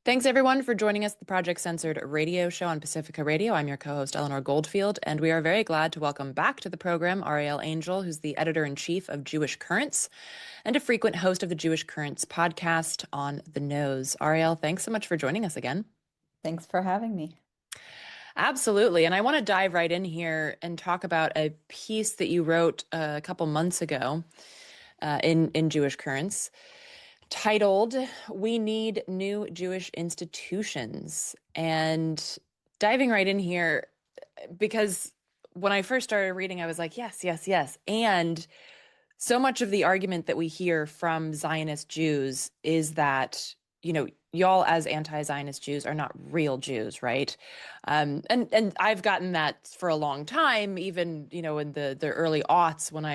Thanks everyone for joining us at the Project Censored radio show on Pacifica Radio. I'm your co-host Eleanor Goldfield, and we are very glad to welcome back to the program Arielle Angel, who's the editor-in-chief of Jewish Currents and a frequent host of the Jewish Currents podcast On the Nose. Arielle, thanks so much for joining us again. Thanks for having me. Absolutely. And I want to dive right in here and talk about a piece that you wrote a couple months ago in Jewish Currents, titled "We Need New Jewish Institutions." And diving right in here, because when I first started reading, I was like, yes, yes, yes. And so much of the argument that we hear from Zionist Jews is that, y'all as anti-Zionist Jews are not real Jews, right? And I've gotten that for a long time, even, in the early aughts when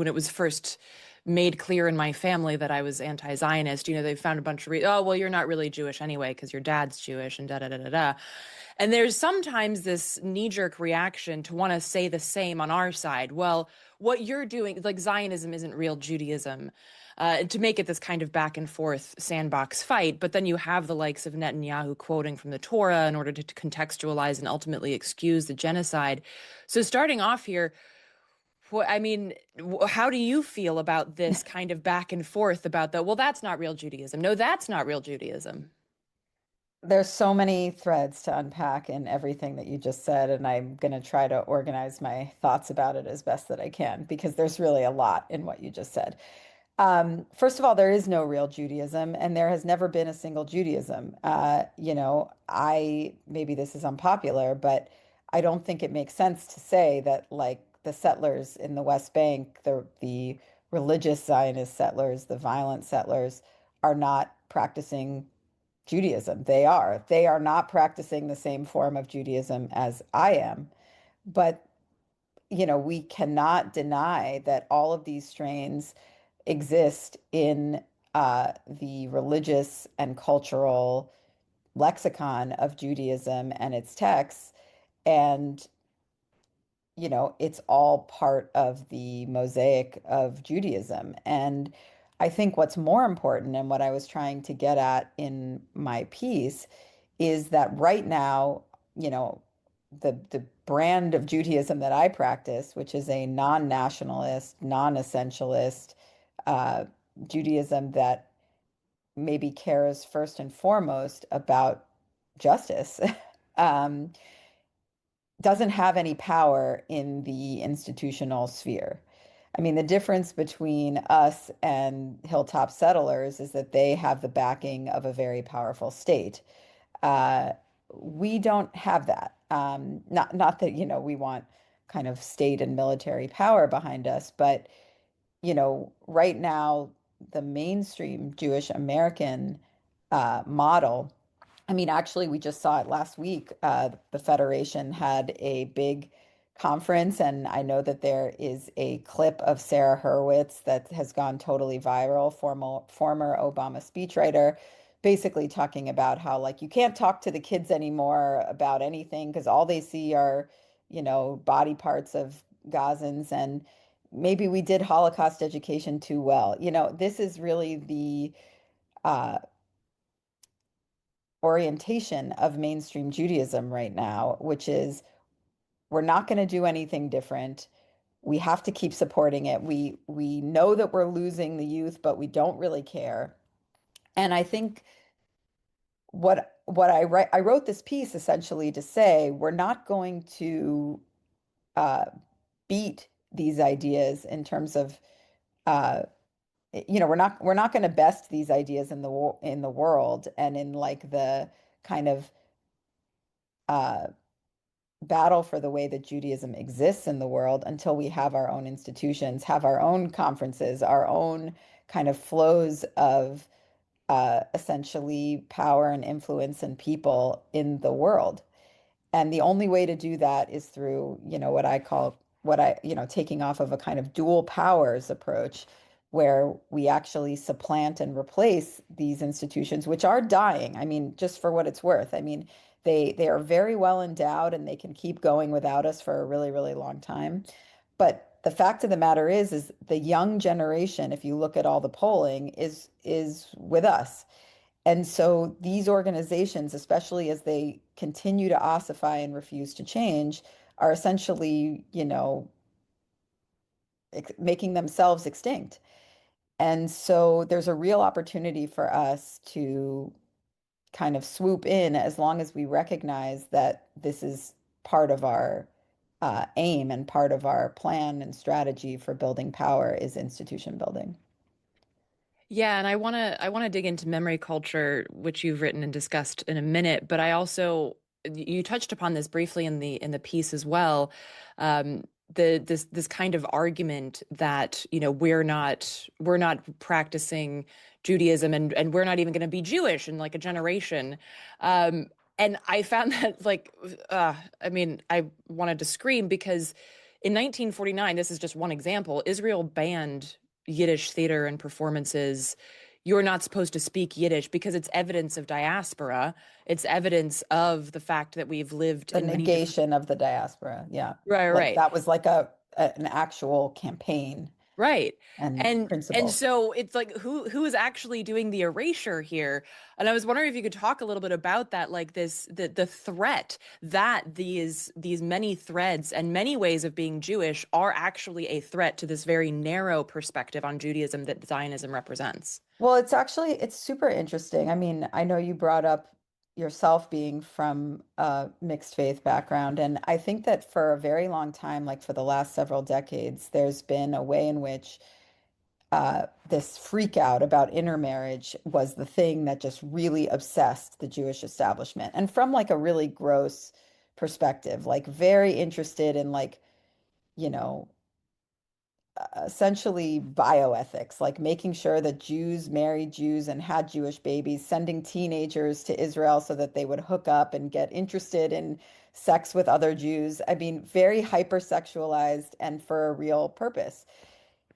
it was first made clear in my family that I was anti-Zionist. They found a bunch of oh, well, you're not really Jewish anyway because your dad's Jewish and da da da da da. And there's sometimes this knee-jerk reaction to want to say the same on our side. Well, what you're doing, like Zionism isn't real Judaism, to make it this kind of back and forth sandbox fight. But then you have the likes of Netanyahu quoting from the Torah in order to contextualize and ultimately excuse the genocide. So starting off here, how do you feel about this kind of back and forth about well, that's not real Judaism. No, that's not real Judaism. There's so many threads to unpack in everything that you just said, and I'm going to try to organize my thoughts about it as best that I can because there's really a lot in what you just said. First of all, there is no real Judaism, and there has never been a single Judaism. Maybe this is unpopular, but I don't think it makes sense to say that like the settlers in the West Bank, the religious Zionist settlers, the violent settlers, are not practicing Judaism. They are. They are not practicing the same form of Judaism as I am. But, we cannot deny that all of these strains exist in the religious and cultural lexicon of Judaism and its texts. And, it's all part of the mosaic of Judaism. And I think what's more important and what I was trying to get at in my piece is that right now, the brand of Judaism that I practice, which is a non-nationalist, non-essentialist uh, Judaism that maybe cares first and foremost about justice, um, doesn't have any power in the institutional sphere. I mean, the difference between us and hilltop settlers is that they have the backing of a very powerful state. Uh, we don't have that. Not that, we want kind of state and military power behind us, but, right now, the mainstream Jewish American model. I mean, actually, we just saw it last week. The Federation had a big conference, and I know that there is a clip of Sarah Hurwitz that has gone totally viral, former Obama speechwriter, basically talking about how, like, you can't talk to the kids anymore about anything because all they see are, body parts of Gazans, and maybe we did Holocaust education too well. This is really the uh, orientation of mainstream Judaism right now, which is we're not going to do anything different. We have to keep supporting it. We know that we're losing the youth, but we don't really care. And I think what I wrote this piece essentially to say we're not going to uh, beat these ideas in terms of we're not going to best these ideas in the world and in like the kind of uh, battle for the way that Judaism exists in the world until we have our own institutions, have our own conferences, our own kind of flows of essentially power and influence and people in the world. And the only way to do that is through, taking off of a kind of dual powers approach where we actually supplant and replace these institutions, which are dying. I mean, just for what it's worth. I mean, they are very well endowed and they can keep going without us for a really, really long time. But the fact of the matter is the young generation, if you look at all the polling, is with us. And so these organizations, especially as they continue to ossify and refuse to change, are essentially, making themselves extinct. And so there's a real opportunity for us to kind of swoop in as long as we recognize that this is part of our aim and part of our plan and strategy for building power is institution building. Yeah, and I want to dig into memory culture, which you've written and discussed in a minute, but I also you touched upon this briefly in the piece as well. This kind of argument that, we're not practicing Judaism, and we're not even going to be Jewish in like a generation. Um, and I found that like I mean, I wanted to scream because in 1949, this is just one example, Israel banned Yiddish theater and performances. You're not supposed to speak Yiddish because it's evidence of diaspora. It's evidence of the fact that we've lived The in many different. negation of the diaspora. Yeah. Right, Like right. that was like an actual campaign Right. and And principle. so it's like who is actually doing the erasure here? And I was wondering if you could talk a little bit about that, like the threat that these many threads and many ways of being Jewish are actually a threat to this very narrow perspective on Judaism that Zionism represents. Well, it's super interesting. I mean, I know you brought up yourself being from a mixed faith background, and I think that for a very long time, like for the last several decades, there's been a way in which this freak out about intermarriage was the thing that just really obsessed the Jewish establishment. And from like a really gross perspective, like very interested in like, you know, essentially bioethics, like making sure that Jews married Jews and had Jewish babies, sending teenagers to Israel so that they would hook up and get interested in sex with other Jews. I mean, very hypersexualized and for a real purpose.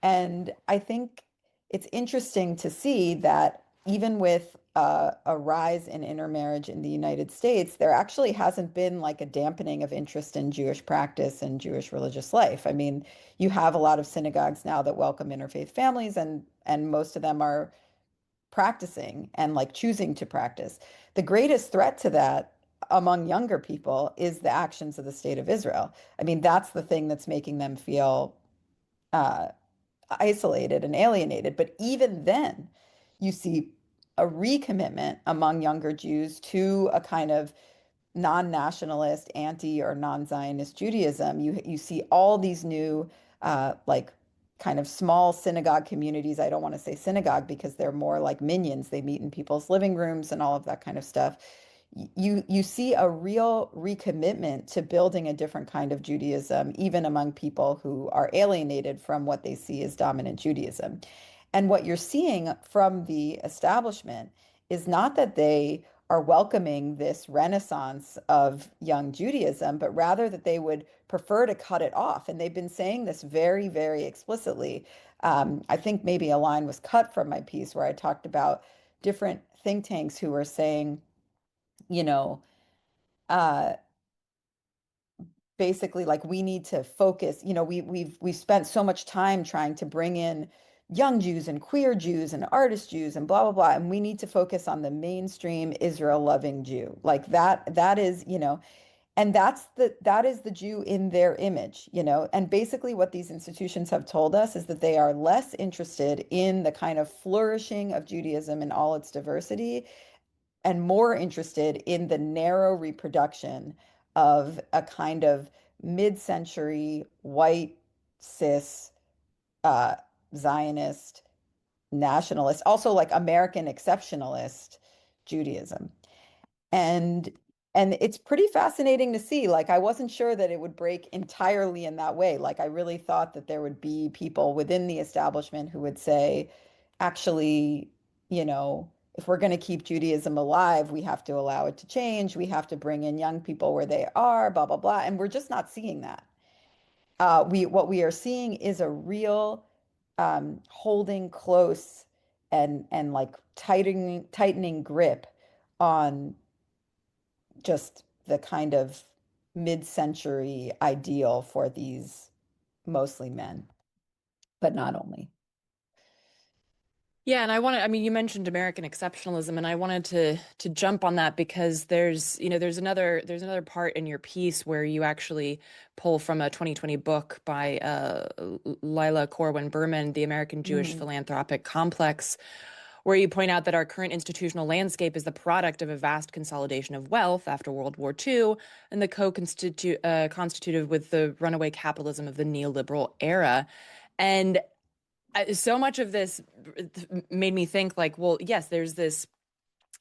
And I think it's interesting to see that even with a rise in intermarriage in the United States, there actually hasn't been like a dampening of interest in Jewish practice and Jewish religious life. I mean, you have a lot of synagogues now that welcome interfaith families, and most of them are practicing and like choosing to practice. The greatest threat to that among younger people is the actions of the state of Israel. I mean, that's the thing that's making them feel uh, isolated and alienated. But even then, you see a recommitment among younger Jews to a kind of non-nationalist, anti or non-Zionist Judaism. You see all these new like kind of small synagogue communities. I don't want to say synagogue because they're more like minions. They meet in people's living rooms and all of that kind of stuff. You see a real recommitment to building a different kind of Judaism, even among people who are alienated from what they see as dominant Judaism. And what you're seeing from the establishment is not that they are welcoming this renaissance of young Judaism, but rather that they would prefer to cut it off. And they've been saying this very, very explicitly. I think maybe a line was cut from my piece where I talked about different think tanks who were saying, you know, uh, basically like we need to focus, we've spent so much time trying to bring in young Jews and queer Jews and artist Jews and blah blah blah, and we need to focus on the mainstream Israel loving Jew. Like that is, and that is the Jew in their image, and basically what these institutions have told us is that they are less interested in the kind of flourishing of Judaism in all its diversity and more interested in the narrow reproduction of a kind of mid-century white cis uh, Zionist nationalist, also like American exceptionalist Judaism. And and it's pretty fascinating to see. Like I wasn't sure that it would break entirely in that way. Like I really thought that there would be people within the establishment who would say, actually, if we're going to keep Judaism alive, we have to allow it to change. We have to bring in young people where they are, blah, blah, blah. And we're just not seeing that. What we are seeing is a real holding close and like tightening grip on just the kind of mid-century ideal for these mostly men, but not only. Yeah, and I mean, you mentioned American exceptionalism, and I wanted to jump on that because there's another part in your piece where you actually pull from a 2020 book by Lila Corwin Berman, The American Jewish Mm, Philanthropic Complex, where you point out that our current institutional landscape is the product of a vast consolidation of wealth after World War II and the constituted with the runaway capitalism of the neoliberal era. And so much of this made me think like, well, yes, there's this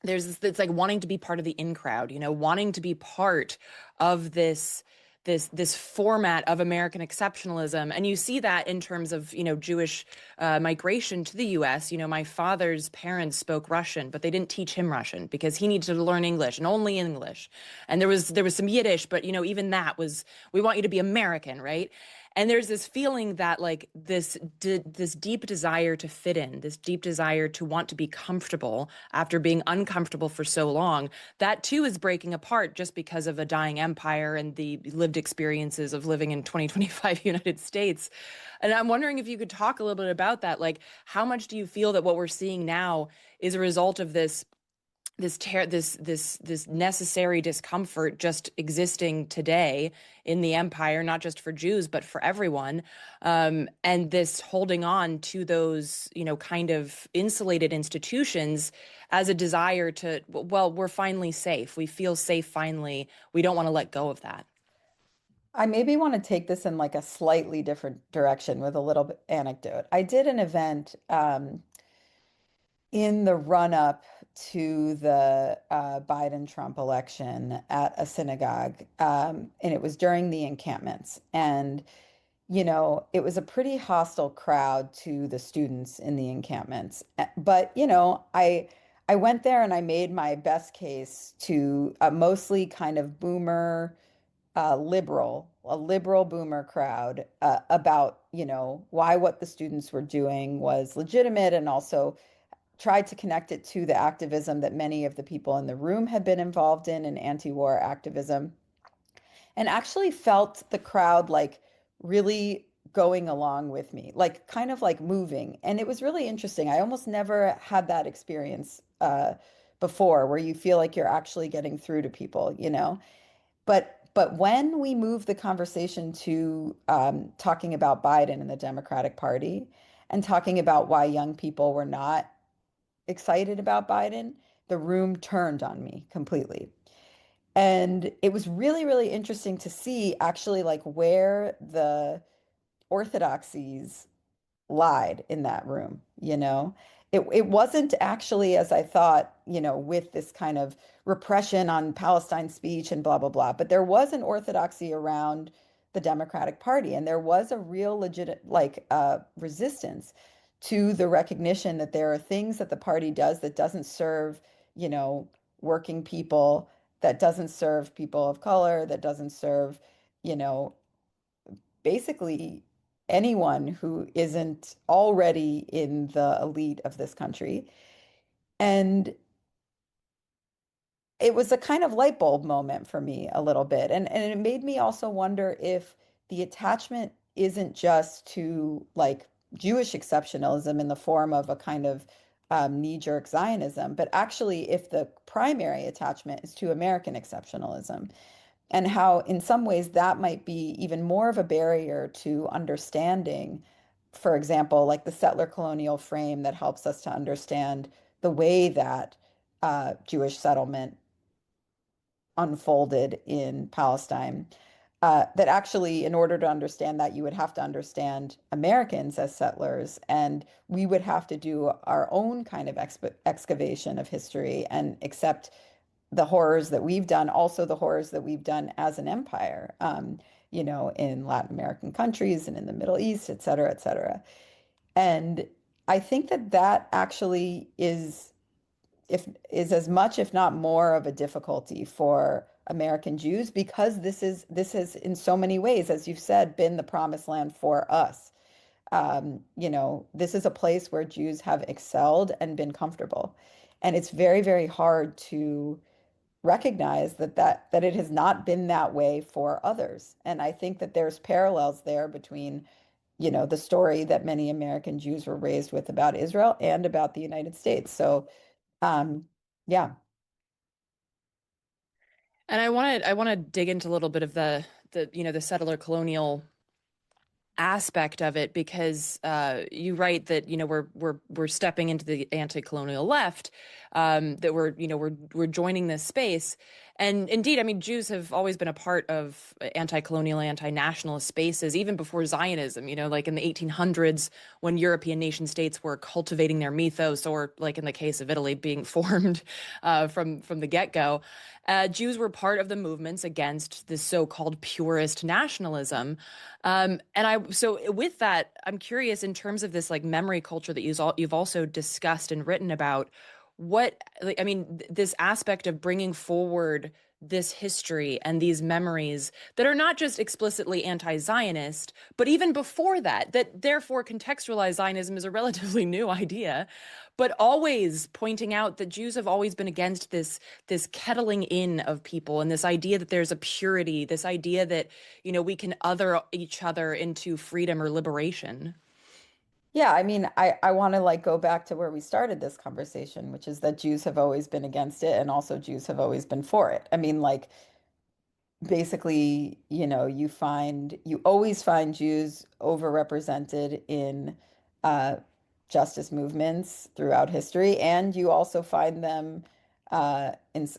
it's like wanting to be part of the in crowd, wanting to be part of this format of American exceptionalism. And you see that in terms of, Jewish migration to the US. My father's parents spoke Russian, but they didn't teach him Russian because he needed to learn English and only English. And there was some Yiddish, but even that was, we want you to be American, right? And there's this feeling that like this deep desire to fit in, this deep desire to want to be comfortable after being uncomfortable for so long, that too is breaking apart just because of a dying empire and the lived experiences of living in 2025 United States. And I'm wondering if you could talk a little bit about that. Like, how much do you feel that what we're seeing now is a result of this necessary discomfort just existing today in the empire, not just for Jews but for everyone, and this holding on to those kind of insulated institutions as a desire to, well, we're finally safe, we feel safe finally, we don't want to let go of that. I maybe want to take this in like a slightly different direction with a little bit anecdote. I did an event in the run-up to the Biden-Trump election at a synagogue, and it was during the encampments. And it was a pretty hostile crowd to the students in the encampments. But, I went there and I made my best case to a mostly kind of boomer, a liberal boomer crowd about, why what the students were doing was legitimate, and also tried to connect it to the activism that many of the people in the room had been involved in anti-war activism, and actually felt the crowd like really going along with me, like kind of like moving. And it was really interesting. I almost never had that experience before, where you feel like you're actually getting through to people. But when we move the conversation to talking about Biden and the Democratic Party, and talking about why young people were not excited about Biden, the room turned on me completely. And it was really, really interesting to see actually like where the orthodoxies lied in that room. It wasn't actually as I thought, with this kind of repression on Palestine speech and blah, blah, blah. But there was an orthodoxy around the Democratic Party, and there was a real legit like resistance to the recognition that there are things that the party does that doesn't serve, you know, working people, that doesn't serve people of color, that doesn't serve, you know, basically anyone who isn't already in the elite of this country. And it was a kind of light bulb moment for me a little bit. And it made me also wonder if the attachment isn't just to like Jewish exceptionalism in the form of a kind of knee-jerk Zionism, but actually if the primary attachment is to American exceptionalism, and how in some ways that might be even more of a barrier to understanding, for example, like the settler colonial frame that helps us to understand the way that Jewish settlement unfolded in Palestine. That actually, in order to understand that, you would have to understand Americans as settlers, and we would have to do our own kind of excavation of history and accept the horrors that we've done, also the horrors that we've done as an empire, in Latin American countries and in the Middle East, et cetera, et cetera. And I think that that actually is as much, if not more, of a difficulty for American Jews, because this has in so many ways, as you've said, been the promised land for us. This is a place where Jews have excelled and been comfortable. And it's very, very hard to recognize that it has not been that way for others. And I think that there's parallels there between the story that many American Jews were raised with about Israel and about the United States. So, um, yeah. And I want to dig into a little bit of the settler colonial aspect of it, because you write that we're stepping into the anti-colonial left, that we're joining this space. And indeed, I mean, Jews have always been a part of anti-colonial, anti-nationalist spaces even before Zionism, like in the 1800s, when European nation states were cultivating their mythos, or like in the case of Italy, being formed from the get-go. Jews were part of the movements against this so-called purist nationalism. And so with that, I'm curious, in terms of this like memory culture that you've also discussed and written about, what, like, I mean, this aspect of bringing forward this history and these memories that are not just explicitly anti-Zionist, but even before that, that therefore contextualize Zionism as a relatively new idea, but always pointing out that Jews have always been against this kettling in of people, and this idea that there's a purity, this idea that, we can other each other into freedom or liberation. Yeah, I mean, I want to like go back to where we started this conversation, which is that Jews have always been against it and also Jews have always been for it. I mean, like basically, you always find Jews overrepresented in uh, justice movements throughout history, and you also find them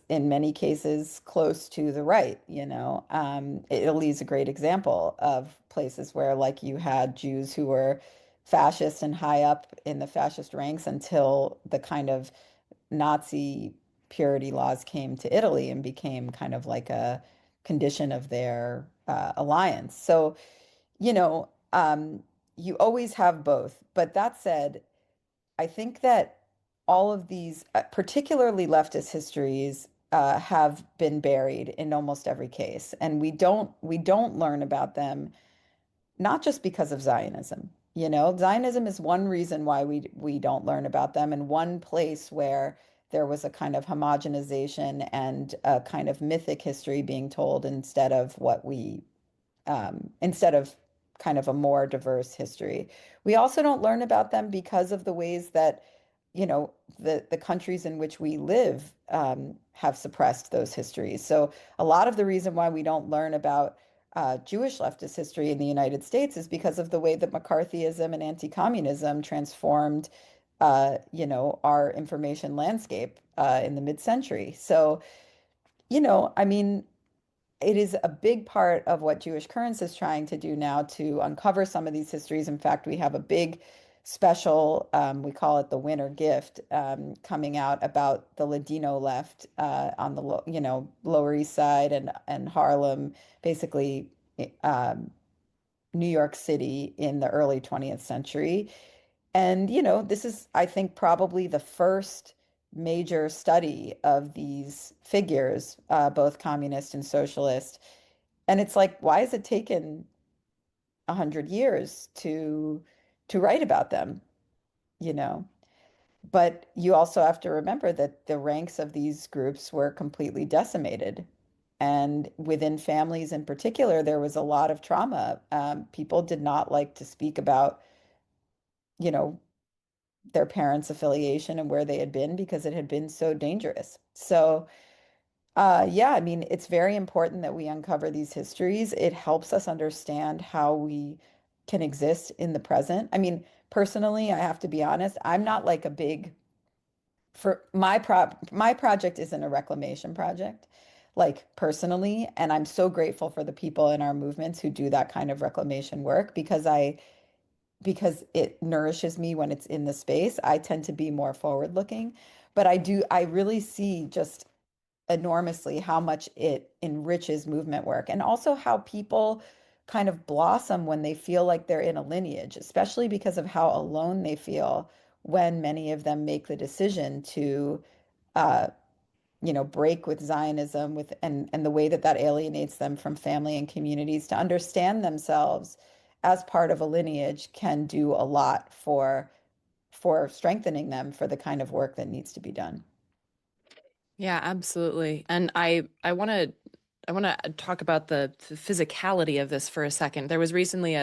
in many cases close to the right. Italy is a great example of places where like you had Jews who were fascist and high up in the fascist ranks until the kind of Nazi purity laws came to Italy and became kind of like a condition of their alliance. So, you always have both. But that said, I think that all of these, particularly leftist histories, have been buried in almost every case, and we don't learn about them not just because of Zionism. Zionism is one reason why we don't learn about them, and one place where there was a kind of homogenization and a kind of mythic history being told instead of kind of a more diverse history. We also don't learn about them because of the ways that, the countries in which we live have suppressed those histories. So a lot of the reason why we don't learn about Jewish leftist history in the United States is because of the way that McCarthyism and anti-communism transformed, our information landscape in the mid-century. So, I mean, it is a big part of what Jewish Currents is trying to do now to uncover some of these histories. In fact, we have a big special, we call it the winter gift, coming out about the Ladino left on the Lower East Side and Harlem, basically New York City in the early 20th century. And, this is, I think, probably the first major study of these figures, both communist and socialist. And it's like, why has it taken 100 years to write about them, you know? But you also have to remember that the ranks of these groups were completely decimated. And within families in particular, there was a lot of trauma. People did not like to speak about, you know, their parents' affiliation and where they had been because it had been so dangerous. So, yeah, I mean, it's very important that we uncover these histories. It helps us understand how we can exist in the present. I mean, personally, I have to be honest, I'm not like a big for my project isn't a reclamation project, like personally, and I'm so grateful for the people in our movements who do that kind of reclamation work because it nourishes me when it's in the space. I tend to be more forward looking, but I really see just enormously how much it enriches movement work and also how people kind of blossom when they feel like they're in a lineage, especially because of how alone they feel when many of them make the decision to uh, break with Zionism and the way that that alienates them from family and communities to understand themselves as part of a lineage can do a lot for strengthening them for the kind of work that needs to be done. Yeah, absolutely. And I want to talk about the physicality of this for a second. There was recently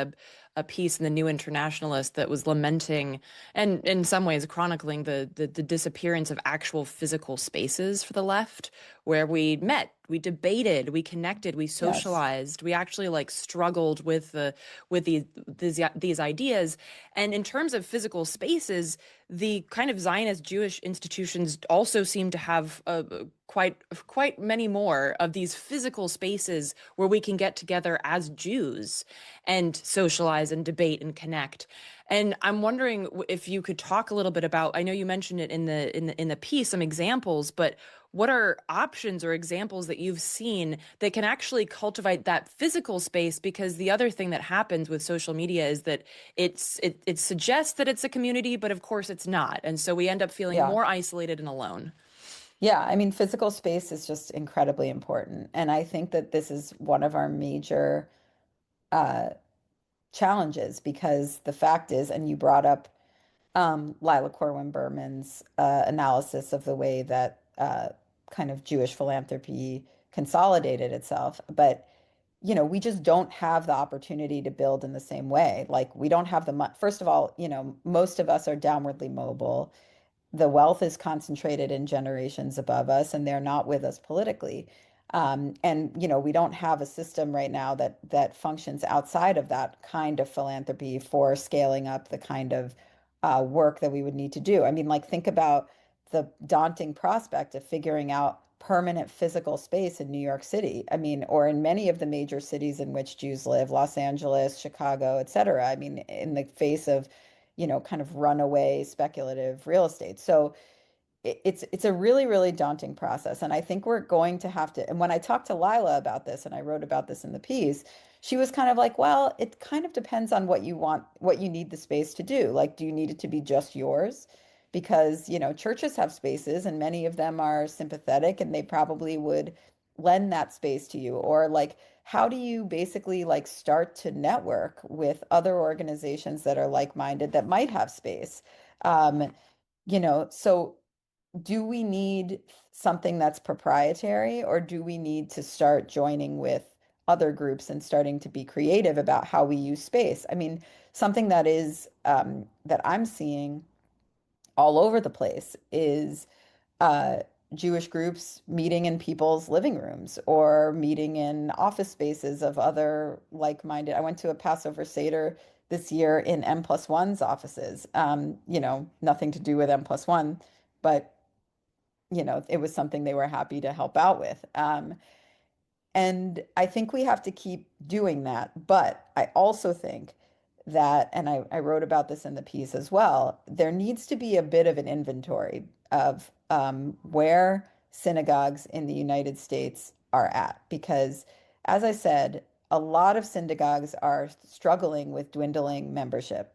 a piece in the New Internationalist that was lamenting and in some ways chronicling the disappearance of actual physical spaces for the left, where we met, we debated, we connected, we Yes. socialized, we actually like struggled with these ideas. And in terms of physical spaces, the kind of Zionist Jewish institutions also seem to have quite many more of these physical spaces where we can get together as Jews and socialize and debate and connect. And I'm wondering if you could talk a little bit about, I know you mentioned it in the piece, some examples, but what are options or examples that you've seen that can actually cultivate that physical space? Because the other thing that happens with social media is that it suggests that it's a community, but of course it's not. And so we end up feeling Yeah. more isolated and alone. Yeah, I mean, physical space is just incredibly important. And I think that this is one of our major uh, challenges because the fact is, and you brought up Lila Corwin Berman's analysis of the way that kind of Jewish philanthropy consolidated itself. But, we just don't have the opportunity to build in the same way. Like, we don't have first of all, most of us are downwardly mobile. The wealth is concentrated in generations above us, and they're not with us politically. And we don't have a system right now that functions outside of that kind of philanthropy for scaling up the kind of work that we would need to do. I mean, like, think about the daunting prospect of figuring out permanent physical space in New York City. I mean, or in many of the major cities in which Jews live, Los Angeles, Chicago, et cetera. I mean, in the face of kind of runaway speculative real estate. So it's a really, really daunting process. And I think we're going to have to, and when I talked to Lila about this, and I wrote about this in the piece, she was kind of like, well, it kind of depends on what you want, what you need the space to do. Like, do you need it to be just yours? Because, churches have spaces and many of them are sympathetic and they probably would lend that space to you. Or like, how do you basically like start to network with other organizations that are like-minded that might have space? Um, so do we need something that's proprietary or do we need to start joining with other groups and starting to be creative about how we use space? I mean, something that is that I'm seeing all over the place is uh, Jewish groups meeting in people's living rooms or meeting in office spaces of other like-minded. I went to a Passover Seder this year in M+1's offices. Nothing to do with M+1, but it was something they were happy to help out with. And I think we have to keep doing that. But I also think that, and I wrote about this in the piece as well, there needs to be a bit of an inventory of where synagogues in the United States are at. Because, as I said, a lot of synagogues are struggling with dwindling membership.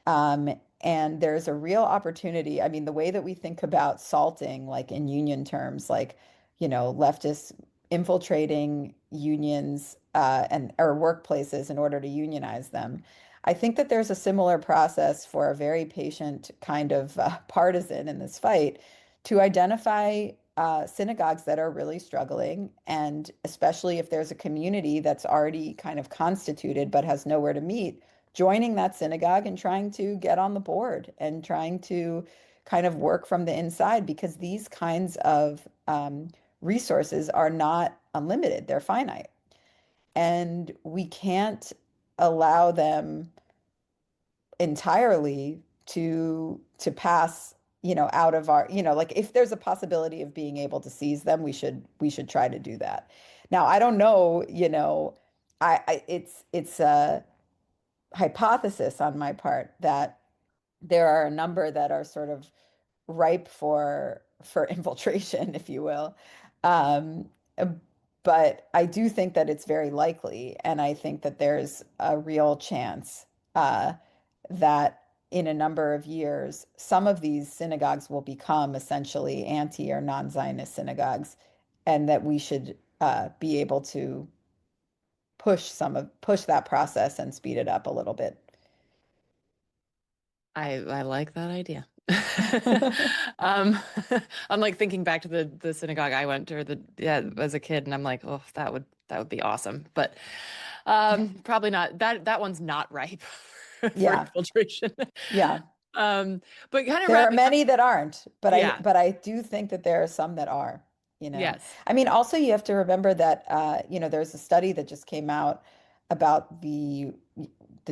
And there's a real opportunity. I mean, the way that we think about salting, like in union terms, like, leftists infiltrating unions and or workplaces in order to unionize them. I think that there's a similar process for a very patient kind of partisan in this fight to identify synagogues that are really struggling, and especially if there's a community that's already kind of constituted but has nowhere to meet, joining that synagogue and trying to get on the board and trying to kind of work from the inside because these kinds of resources are not unlimited, they're finite. And we can't allow them entirely to pass out of our like if there's a possibility of being able to seize them we should try to do that. Now I don't know, I it's a hypothesis on my part that there are a number that are sort of ripe for infiltration, if you will. Um, but I do think that it's very likely, and I think that there's a real chance that in a number of years, some of these synagogues will become essentially anti or non-Zionist synagogues, and that we should be able to push that process and speed it up a little bit. I like that idea. um, I'm like thinking back to the synagogue I went to, or the yeah, as a kid, and I'm like, oh, that would be awesome. But Probably not. That one's not ripe for Yeah, infiltration. yeah. Um, but kind of There are wrapping up. many that aren't, but I Yeah. but I do think that there are some that are, you know. Yes. I mean, also you have to remember that there's a study that just came out about the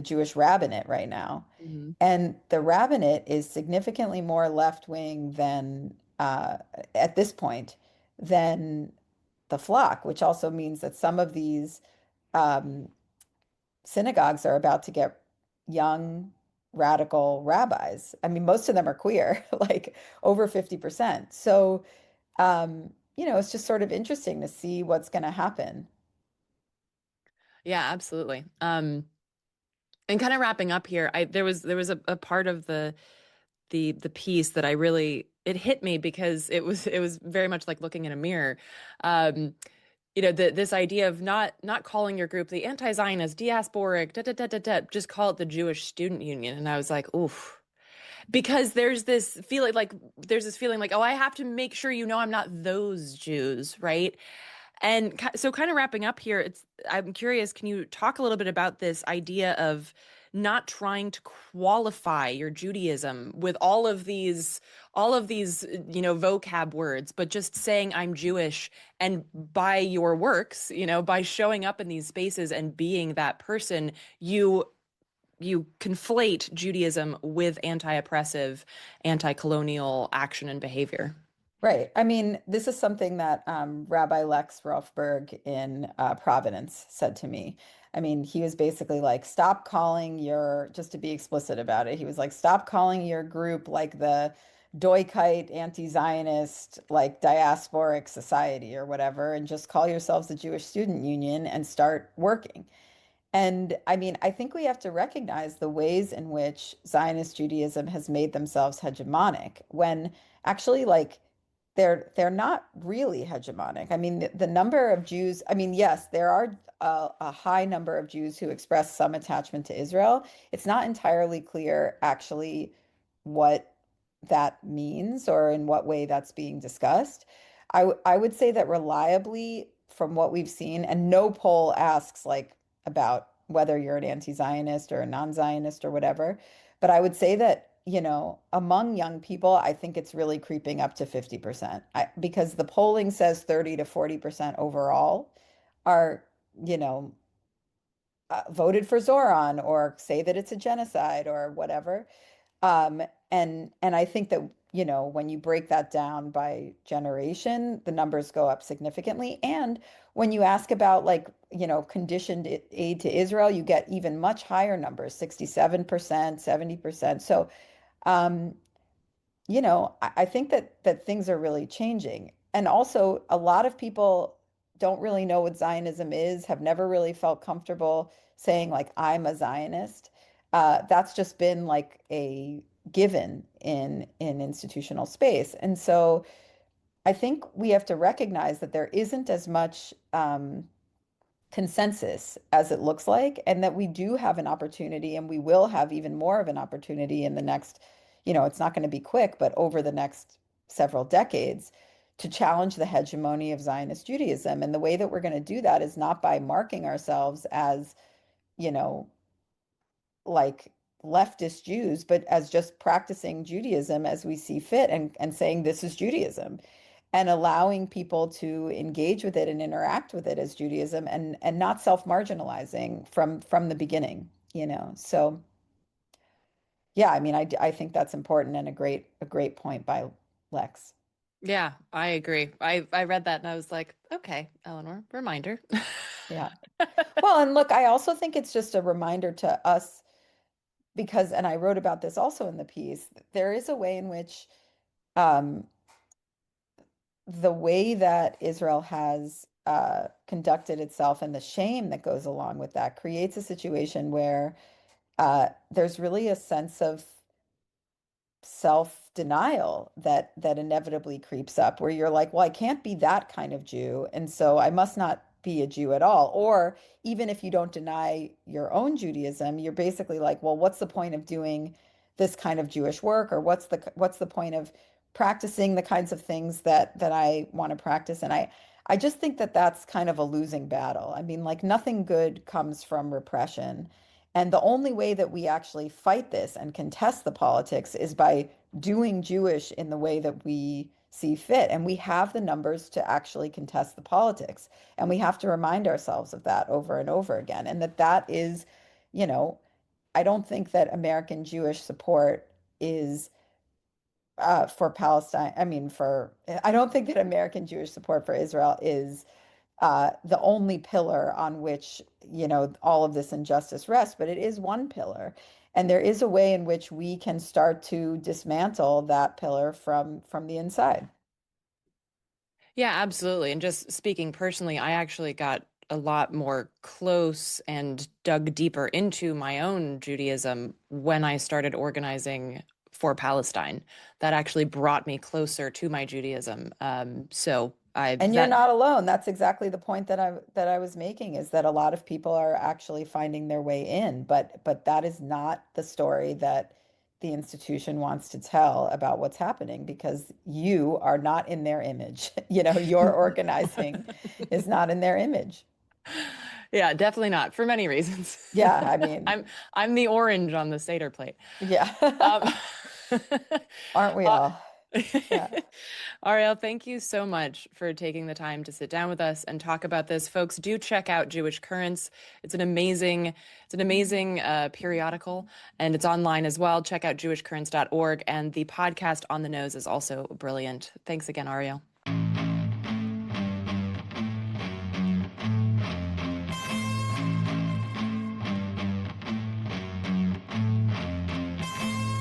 Jewish rabbinate right now. Mhm. And the rabbinate is significantly more left-wing than at this point than the flock, which also means that some of these um, synagogues are about to get young radical rabbis. I mean, most of them are queer, like over 50%. So, it's just sort of interesting to see what's going to happen. Yeah, absolutely. And kind of wrapping up here, there was a part of the piece that I really it hit me because it was very much like looking in a mirror. Um, this idea of not calling your group the anti-Zionist, diasporic, da, da, da, da, da, just call it the Jewish Student Union. And I was like, oof. Because there's this feeling like, oh, I have to make sure I'm not those Jews, right? And so kind of wrapping up here, I'm curious, can you talk a little bit about this idea of not trying to qualify your Judaism with all of these vocab words, but just saying I'm Jewish, and by your works, by showing up in these spaces and being that person, you conflate Judaism with anti-oppressive, anti-colonial action and behavior. Right. I mean, this is something that Rabbi Lex Rolfberg in Providence said to me. I mean, he was basically like, stop calling just to be explicit about it, he was like, stop calling your group like the Doikite anti-Zionist, like diasporic society or whatever, and just call yourselves the Jewish Student Union and start working. And I mean, I think we have to recognize the ways in which Zionist Judaism has made themselves hegemonic when actually like they're not really hegemonic. I mean, the number of Jews, I mean, yes, there are a high number of Jews who express some attachment to Israel. It's not entirely clear actually what that means or in what way that's being discussed. I would say that reliably from what we've seen, and no poll asks like about whether you're an anti-Zionist or a non-Zionist or whatever, but I would say that, among young people, I think it's really creeping up to 50%. Because the polling says 30 to 40% overall are, you know, voted for Zoran or say that it's a genocide or whatever. Um, and I think that, when you break that down by generation, the numbers go up significantly. And when you ask about like, conditioned aid to Israel, you get even much higher numbers, 67%, 70%. So, um, I think that things are really changing. And also, a lot of people don't really know what Zionism is, have never really felt comfortable saying like I'm a Zionist. That's just been like a given in institutional space. And so I think we have to recognize that there isn't as much consensus as it looks like, and that we do have an opportunity, and we will have even more of an opportunity in the next, it's not going to be quick, but over the next several decades to challenge the hegemony of Zionist Judaism. And the way that we're going to do that is not by marking ourselves as, you know, like leftist Jews, but as just practicing Judaism as we see fit and saying this is Judaism and allowing people to engage with it and interact with it as Judaism and not self-marginalizing from the beginning. So yeah, I mean, I think that's important and a great point by Lex. Yeah, I agree. I read that and I was like, okay, Eleanor, reminder. Yeah. Well, and look, I also think it's just a reminder to us because, and I wrote about this also in the piece, there is a way in which um, the way that Israel has conducted itself and the shame that goes along with that creates a situation where there's really a sense of self-denial that inevitably creeps up where you're like, well, I can't be that kind of Jew, and so I must not be a Jew at all. Or even if you don't deny your own Judaism, you're basically like, well, what's the point of doing this kind of Jewish work? Or what's the point of practicing the kinds of things that I want to practice? And I I just think that that's kind of a losing battle. I mean, like nothing good comes from repression. And the only way that we actually fight this and contest the politics is by doing Jewish in the way that we see fit. And we have the numbers to actually contest the politics. And we have to remind ourselves of that over and over again. And that is, you know, I don't think that American Jewish support is for Palestine. I don't think that American Jewish support for Israel is the only pillar on which, all of this injustice rests, but it is one pillar. And there is a way in which we can start to dismantle that pillar from the inside. Yeah, absolutely. And just speaking personally, I actually got a lot more close and dug deeper into my own Judaism when I started organizing for Palestine. That actually brought me closer to my Judaism. So I And you're that not alone. That's exactly the point that I was making, is that a lot of people are actually finding their way in, but that is not the story that the institution wants to tell about what's happening, because you are not in their image. Your organizing is not in their image. Yeah, definitely not for many reasons. Yeah, I mean, I'm the orange on the Seder plate. Um, yeah. Aren't we uh, all? Yeah. Arielle, thank you so much for taking the time to sit down with us and talk about this. Folks, do check out Jewish Currents. It's an amazing periodical, and it's online as well. Check out jewishcurrents.org, and the podcast On the Nose is also brilliant. Thanks again, Arielle.